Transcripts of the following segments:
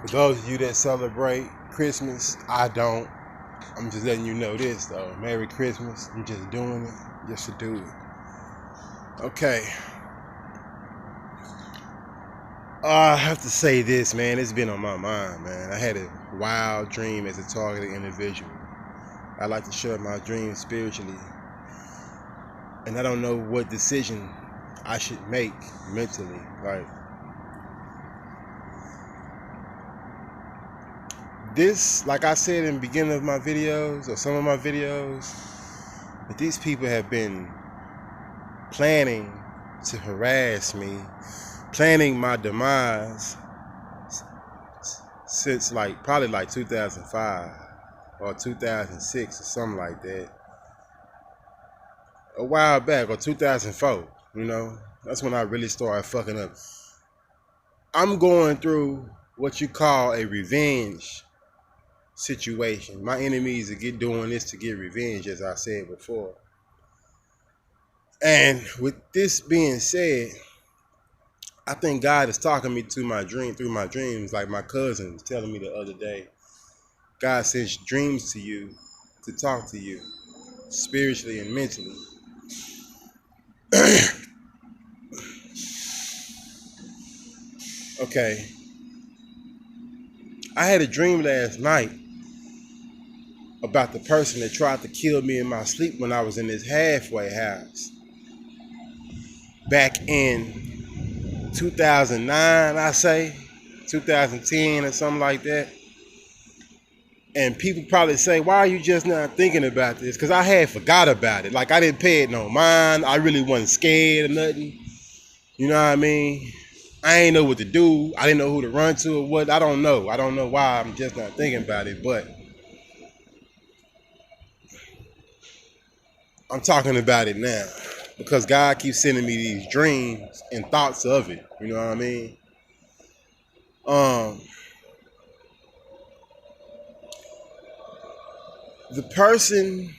For those of you that celebrate Christmas, I don't. I'm just letting you know this though. Merry Christmas. I'm just doing it just to do it. Okay. I have to say this, man. It's been on my mind, man. I had a wild dream as a targeted individual. I like to share my dreams spiritually. And I don't know what decision I should make mentally. Like I said in the beginning of my videos, or some of my videos, that these people have been planning to harass me, planning my demise since probably 2005 or 2006 or something like that. A while back, or 2004, that's when I really started fucking up. I'm going through what you call a revenge situation. My enemies are doing this to get revenge, as I said before. And with this being said, I think God is talking me through my dreams, like my cousin was telling me the other day. God sends dreams to you to talk to you spiritually and mentally. Okay. I had a dream last night about the person that tried to kill me in my sleep when I was in this halfway house. Back in 2009, I say, 2010 or something like that. And people probably say, why are you just not thinking about this? Because I had forgot about it. Like, I didn't pay it no mind. I really wasn't scared or nothing. You know what I mean? I ain't know what to do. I didn't know who to run to or what. I don't know. I don't know why I'm just not thinking about it. But I'm talking about it now. Because God keeps sending me these dreams and thoughts of it. You know what I mean? The person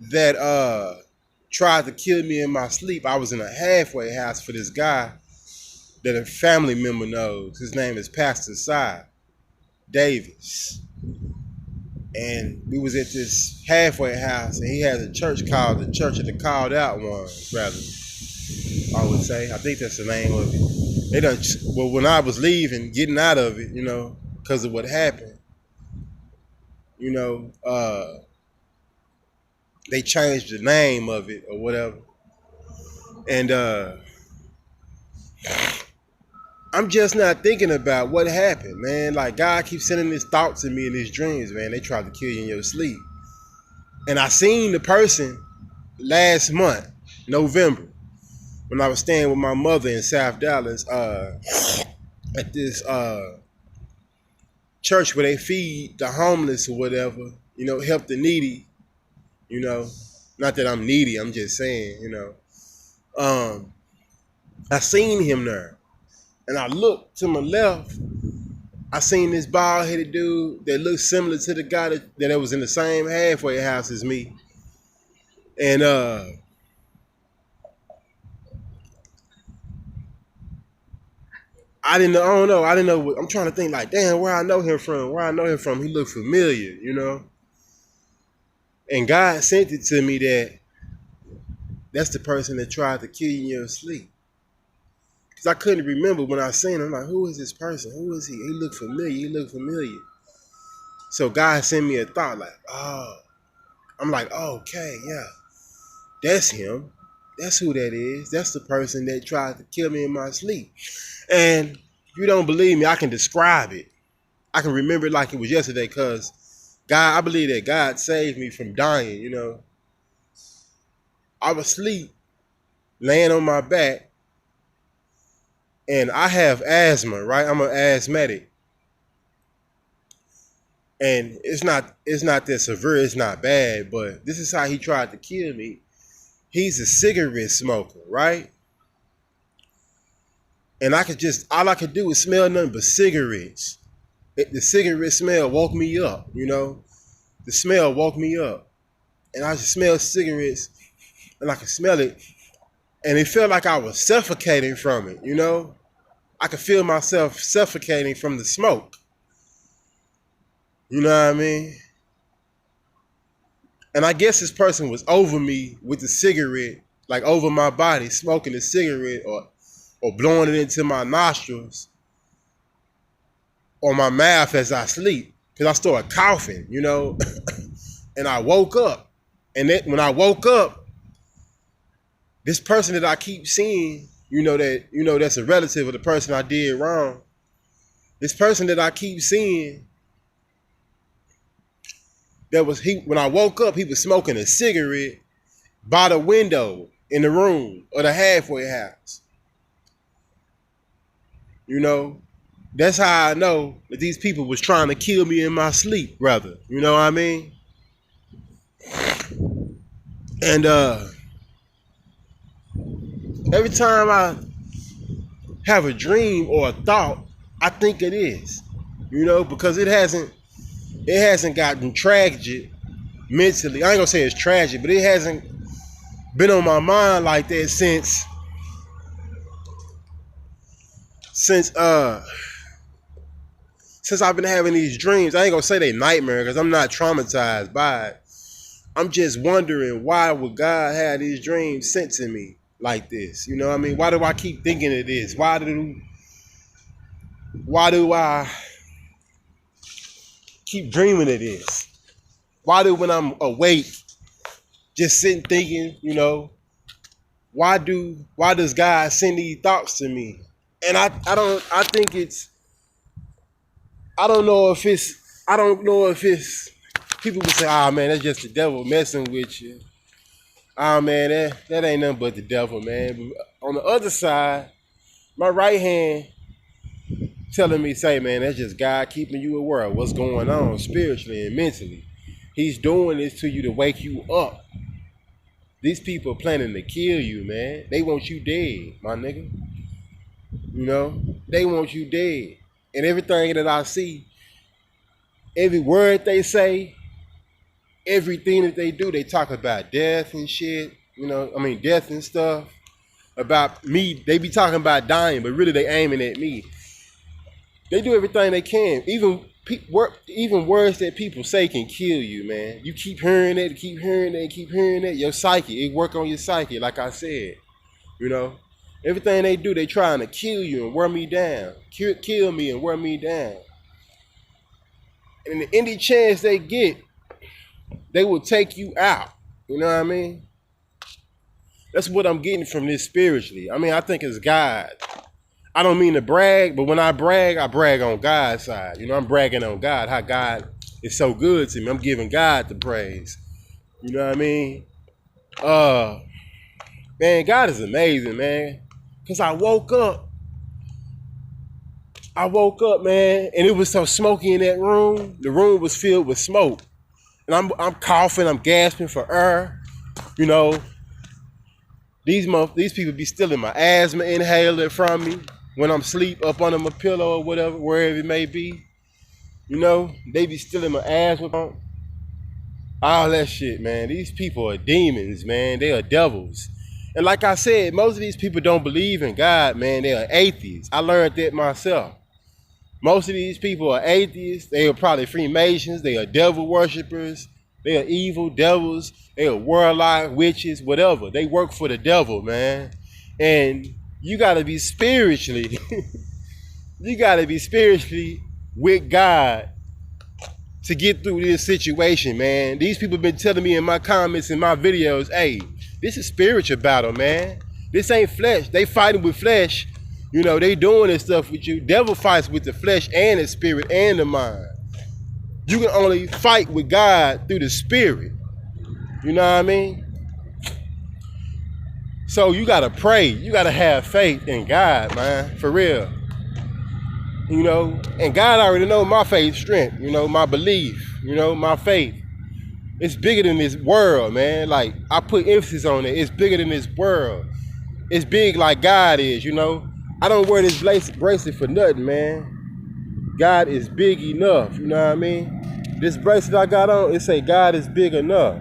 that tried to kill me in my sleep, I was in a halfway house for this guy that a family member knows. His name is Pastor Cy Davis. And we was at this halfway house, and he has a church called the Church of the Called Out Ones, rather, I would say. I think that's the name of it. Well, when I was leaving, getting out of it, because of what happened, they changed the name of it or whatever. And I'm just not thinking about what happened, man. Like, God keeps sending these thoughts to me in these dreams, man. They try to kill you in your sleep. And I seen the person last month, November, when I was staying with my mother in South Dallas, at this church where they feed the homeless or whatever, help the needy, Not that I'm needy, I'm just saying, I seen him there. And I looked to my left, I seen this bald-headed dude that looked similar to the guy that was in the same halfway house as me. And I didn't know. I'm trying to think like, damn, where I know him from. He looked familiar, And God sent it to me that's the person that tried to kill you in your sleep. Because I couldn't remember when I seen him. I'm like, who is this person? Who is he? He looked familiar. So God sent me a thought like, oh. I'm like, oh, okay, yeah. That's him. That's who that is. That's the person that tried to kill me in my sleep. And if you don't believe me, I can describe it. I can remember it like it was yesterday because I believe that God saved me from dying, I was asleep, laying on my back, and I have asthma, right? I'm an asthmatic. And it's not that severe, it's not bad, but this is how he tried to kill me. He's a cigarette smoker, right? And all I could do was smell nothing but cigarettes. The cigarette smell woke me up, The smell woke me up. And I just smelled cigarettes, and I could smell it. And it felt like I was suffocating from it, I could feel myself suffocating from the smoke. You know what I mean? And I guess this person was over me with the cigarette, like over my body, smoking a cigarette or blowing it into my nostrils or my mouth as I sleep. Because I started coughing, you know? And I woke up. And when I woke up, this person that I keep seeing, that's a relative of the person I did wrong. This person that I keep seeing, when I woke up, he was smoking a cigarette by the window in the room of the halfway house. You know, that's how I know that these people was trying to kill me in my sleep, brother. You know what I mean? And every time I have a dream or a thought, I think it is, because it hasn't gotten tragic mentally. I ain't gonna say it's tragic, but it hasn't been on my mind like that since I've been having these dreams. I ain't gonna say they nightmare because I'm not traumatized by it. I'm just wondering, why would God have these dreams sent to me like this? You know what I mean? Why do I keep thinking of this? Why do I keep dreaming of this? Why do, when I'm awake, just sitting thinking, why does God send these thoughts to me? And I don't know if it's people would say, oh man, that's just the devil messing with you. Oh man, that ain't nothing but the devil, man. But on the other side, my right hand telling me, say, man, that's just God keeping you aware of what's going on spiritually and mentally. He's doing this to you to wake you up. These people are planning to kill you, man. They want you dead, my nigga. They want you dead. And everything that I see, every word they say, everything that they do, they talk about death and shit. Death and stuff. About me, they be talking about dying, but really they aiming at me. They do everything they can. Even words that people say can kill you, man. You keep hearing it, keep hearing it. Your psyche, it work on your psyche, like I said. Everything they do, they trying to kill you and wear me down. Kill me and wear me down. And any chance they get, they will take you out. You know what I mean? That's what I'm getting from this spiritually. I think it's God. I don't mean to brag, but when I brag on God's side. I'm bragging on God, how God is so good to me. I'm giving God the praise. You know what I mean? Man, God is amazing, man. Because I woke up, man, and it was so smoky in that room. The room was filled with smoke. And I'm coughing, I'm gasping for air. These people be stealing my asthma inhaler from me when I'm asleep up under my pillow or whatever, wherever it may be. They be stealing my asthma. All that shit, man. These people are demons, man. They are devils. And like I said, most of these people don't believe in God, man. They are atheists. I learned that myself. Most of these people are atheists. They are probably Freemasons. They are devil worshippers. They are evil devils. They are warlock, witches, whatever. They work for the devil, man. And you got to be spiritually, with God to get through this situation, man. These people been telling me in my comments, in my videos, hey, this is spiritual battle, man. This ain't flesh. They fighting with flesh. They doing this stuff with you. Devil fights with the flesh and the spirit and the mind. You can only fight with God through the spirit. You know what I mean? So you gotta pray. You gotta have faith in God, man. For real. And God already know my faith strength, my belief, my faith. It's bigger than this world, man. Like, I put emphasis on it. It's bigger than this world. It's big like God is, I don't wear this bracelet for nothing, man. God is big enough, you know what I mean? This bracelet I got on, it say God is big enough.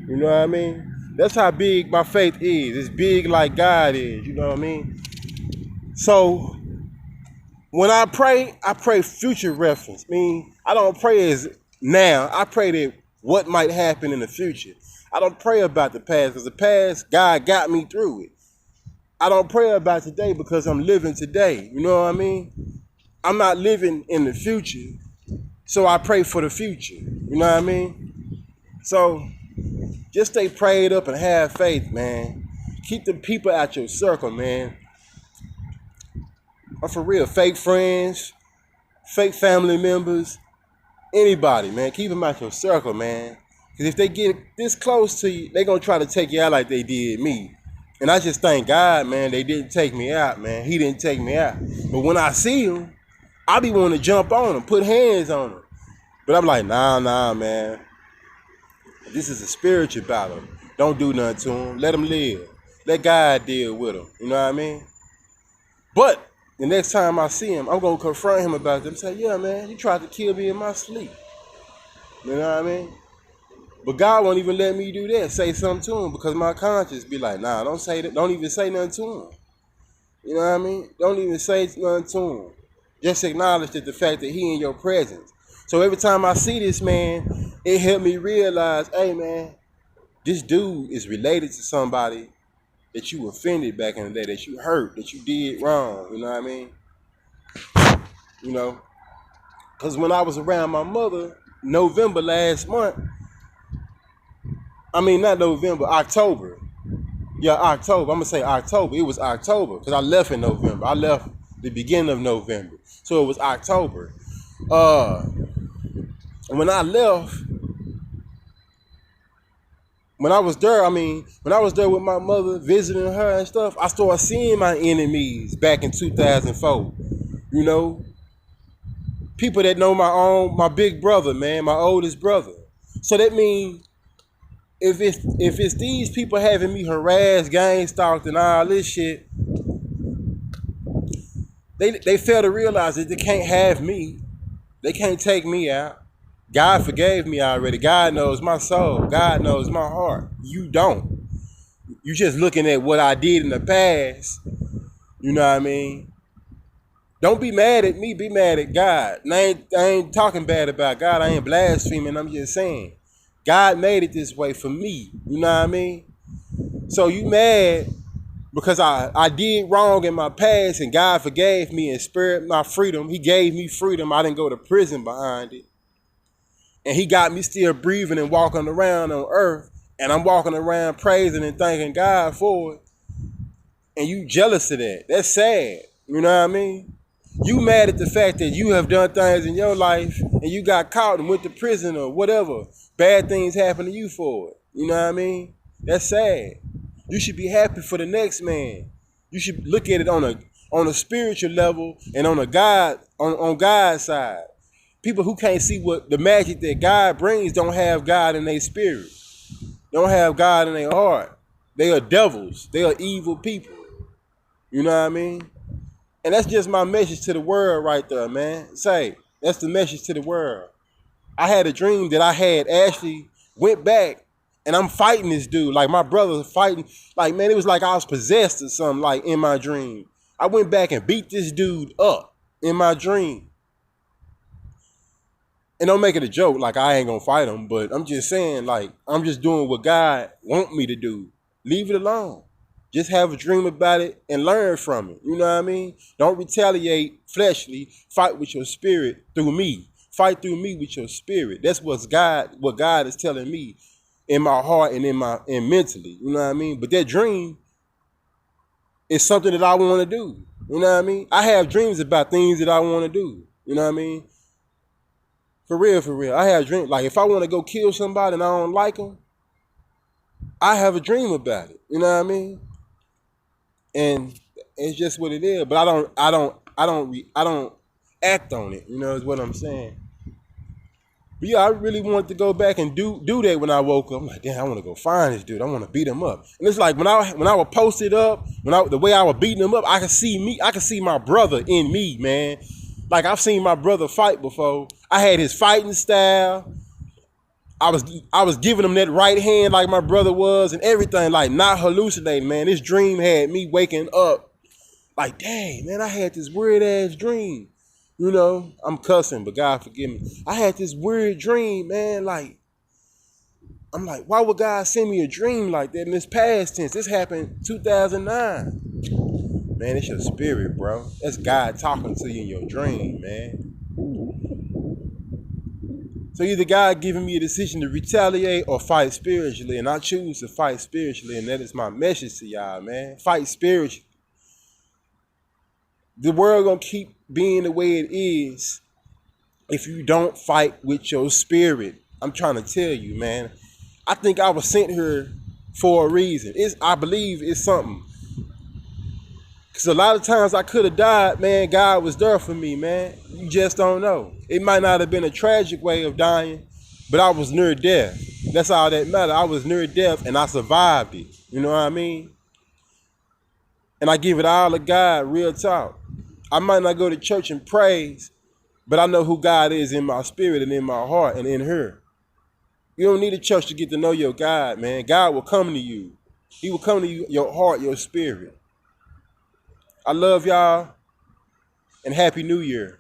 You know what I mean? That's how big my faith is. It's big like God is, you know what I mean? So, when I pray future reference. I mean, I don't pray as now. I pray that what might happen in the future. I don't pray about the past because the past, God got me through it. I don't pray about today because I'm living today. You know what I mean? I'm not living in the future, so I pray for the future. You know what I mean? So just stay prayed up and have faith, man. Keep the people out your circle, man. I'm for real. Fake friends, fake family members, anybody, man. Keep them out your circle, man. Because if they get this close to you, they're going to try to take you out like they did me. And I just thank God, man, they didn't take me out, man. He didn't take me out. But when I see him, I be wanting to jump on him, put hands on him. But I'm like, nah, man. This is a spiritual battle. Don't do nothing to him. Let him live. Let God deal with him. You know what I mean? But the next time I see him, I'm going to confront him about it and say, yeah, man, you tried to kill me in my sleep. You know what I mean? But God won't even let me do that, say something to him, because my conscience be like, nah, don't say that. Don't even say nothing to him. You know what I mean? Don't even say nothing to him. Just acknowledge that the fact that he in your presence. So every time I see this man, it helped me realize, hey, man, this dude is related to somebody that you offended back in the day, that you hurt, that you did wrong. You know what I mean? You know? Because when I was around my mother, November last month, I mean, not November, October. Yeah, October. I'm going to say October. It was October because I left in November. I left the beginning of November. So it was October. When I left, when I was there with my mother, visiting her and stuff, I started seeing my enemies back in 2004. You know, people that know my big brother, man, my oldest brother. So that means if it's these people having me harassed, gang stalked, and all this shit, they fail to realize that they can't have me. They can't take me out. God forgave me already. God knows my soul. God knows my heart. You don't. You just looking at what I did in the past. You know what I mean? Don't be mad at me. Be mad at God. And I ain't talking bad about God. I ain't blaspheming. I'm just saying. God made it this way for me. You know what I mean? So you mad because I did wrong in my past and God forgave me and spared my freedom. He gave me freedom. I didn't go to prison behind it. And he got me still breathing and walking around on earth. And I'm walking around praising and thanking God for it. And you jealous of that. That's sad. You know what I mean? You mad at the fact that you have done things in your life and you got caught and went to prison or whatever. Bad things happen to you for it. You know what I mean? That's sad. You should be happy for the next man. You should look at it on a spiritual level and on God's side. People who can't see what the magic that God brings don't have God in their spirit. Don't have God in their heart. They are devils. They are evil people. You know what I mean? And that's just my message to the world right there, man. That's the message to the world. I had a dream that I had actually went back and I'm fighting this dude. Like my brother fighting. Like, man, it was like I was possessed or something like in my dream. I went back and beat this dude up in my dream. And don't make it a joke, like I ain't gonna fight him, but I'm just saying, like, I'm just doing what God want me to do. Leave it alone. Just have a dream about it and learn from it. You know what I mean? Don't retaliate fleshly. Fight with your spirit through me. Fight through me with your spirit. That's what God is telling me in my heart and in mentally. You know what I mean? But that dream is something that I want to do. You know what I mean? I have dreams about things that I want to do. You know what I mean? For real. I have dreams. Like if I want to go kill somebody and I don't like them, I have a dream about it. You know what I mean? And it's just what it is. But I don't act on it. You know, is what I'm saying. But yeah, I really wanted to go back and do that when I woke up. I'm like, damn, I want to go find this dude. I want to beat him up. And it's like when I would post it up, the way I was beating him up, I could see my brother in me, man. Like I've seen my brother fight before. I had his fighting style. I was giving him that right hand like my brother was and everything, like not hallucinating, man. This dream had me waking up Like, dang, man, I had this weird ass dream. You know, I'm cussing, but God forgive me. I had this weird dream, man. Like, I'm like, why would God send me a dream like that in this past tense? This happened 2009. Man, it's your spirit, bro. That's God talking to you in your dream, man. So either God giving me a decision to retaliate or fight spiritually, and I choose to fight spiritually, and that is my message to y'all, man. Fight spiritually. The world gonna keep being the way it is if you don't fight with your spirit. I'm trying to tell you, man. I think I was sent here for a reason. I believe it's something. Because a lot of times I could have died, man. God was there for me, man. You just don't know. It might not have been a tragic way of dying, but I was near death. That's all that matters. I was near death and I survived it. You know what I mean? And I give it all to God, real talk. I might not go to church and praise, but I know who God is in my spirit and in my heart and in her. You don't need a church to get to know your God, man. God will come to you. He will come to you, your heart, your spirit. I love y'all, and Happy New Year.